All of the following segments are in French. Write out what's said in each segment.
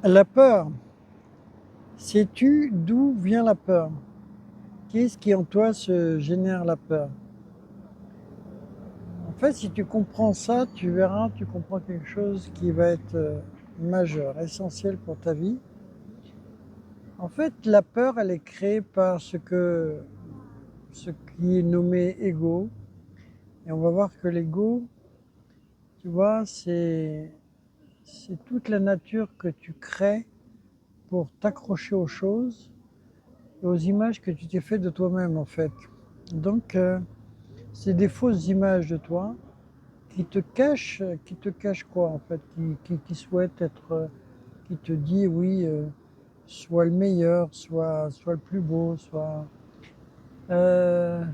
La peur, sais-tu d'où vient la peur? Qu'est-ce qui en toi se génère la peur? En fait, si tu comprends ça, tu verras, tu comprends quelque chose qui va être majeur, essentiel pour ta vie. En fait, la peur, elle est créée par ce qui est nommé ego. Et on va voir que l'ego, tu vois, c'est toute la nature que tu crées pour t'accrocher aux choses et aux images que tu t'es fait de toi-même, en fait. Donc, c'est des fausses images de toi qui te cachent quoi, en fait, qui souhaitent être, qui te dit oui, sois le meilleur, sois le plus beau, euh,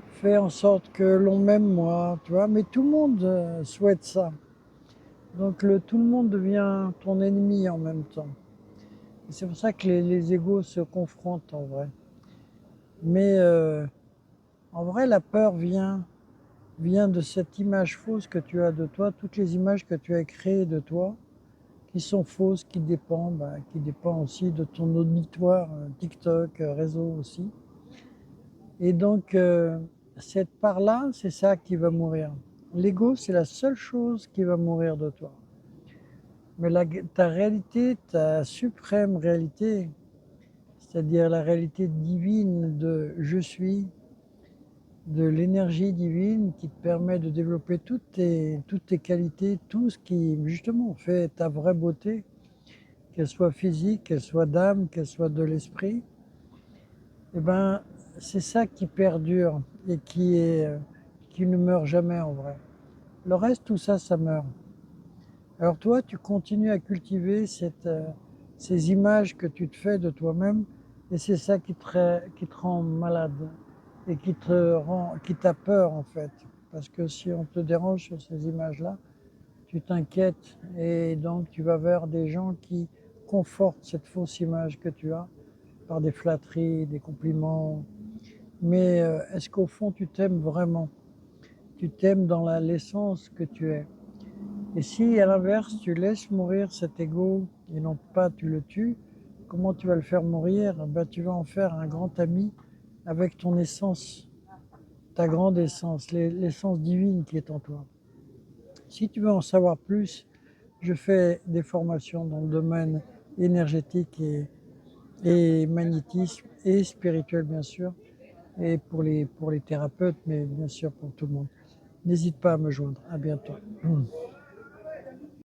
fais en sorte que l'on m'aime moi, tu vois. Mais tout le monde souhaite ça. Donc tout le monde devient ton ennemi en même temps. Et c'est pour ça que les égos se confrontent en vrai. Mais en vrai, la peur vient de cette image fausse que tu as de toi, toutes les images que tu as créées de toi, qui sont fausses, qui dépendent aussi de ton auditoire, TikTok, réseau aussi. Et donc, cette part-là, c'est ça qui va mourir. L'ego, c'est la seule chose qui va mourir de toi. Mais ta réalité, ta suprême réalité, c'est-à-dire la réalité divine de je suis, de l'énergie divine qui te permet de développer toutes tes qualités, tout ce qui justement fait ta vraie beauté, qu'elle soit physique, qu'elle soit d'âme, qu'elle soit de l'esprit, eh ben, c'est ça qui perdure et qui ne meurt jamais en vrai. Le reste, tout ça, ça meurt. Alors toi, tu continues à cultiver ces images que tu te fais de toi-même et c'est ça qui te rend malade et qui t'a peur en fait. Parce que si on te dérange sur ces images-là, tu t'inquiètes et donc tu vas vers des gens qui confortent cette fausse image que tu as par des flatteries, des compliments. Mais est-ce qu'au fond tu t'aimes vraiment? Tu t'aimes dans l'essence que tu es. Et si à l'inverse tu laisses mourir cet ego et non pas tu le tues, comment tu vas le faire mourir? Ben, tu vas en faire un grand ami avec ton essence, ta grande essence, l'essence divine qui est en toi. Si tu veux en savoir plus, je fais des formations dans le domaine énergétique et magnétisme et spirituel bien sûr, et pour les thérapeutes, mais bien sûr pour tout le monde. N'hésite pas à me joindre. À bientôt.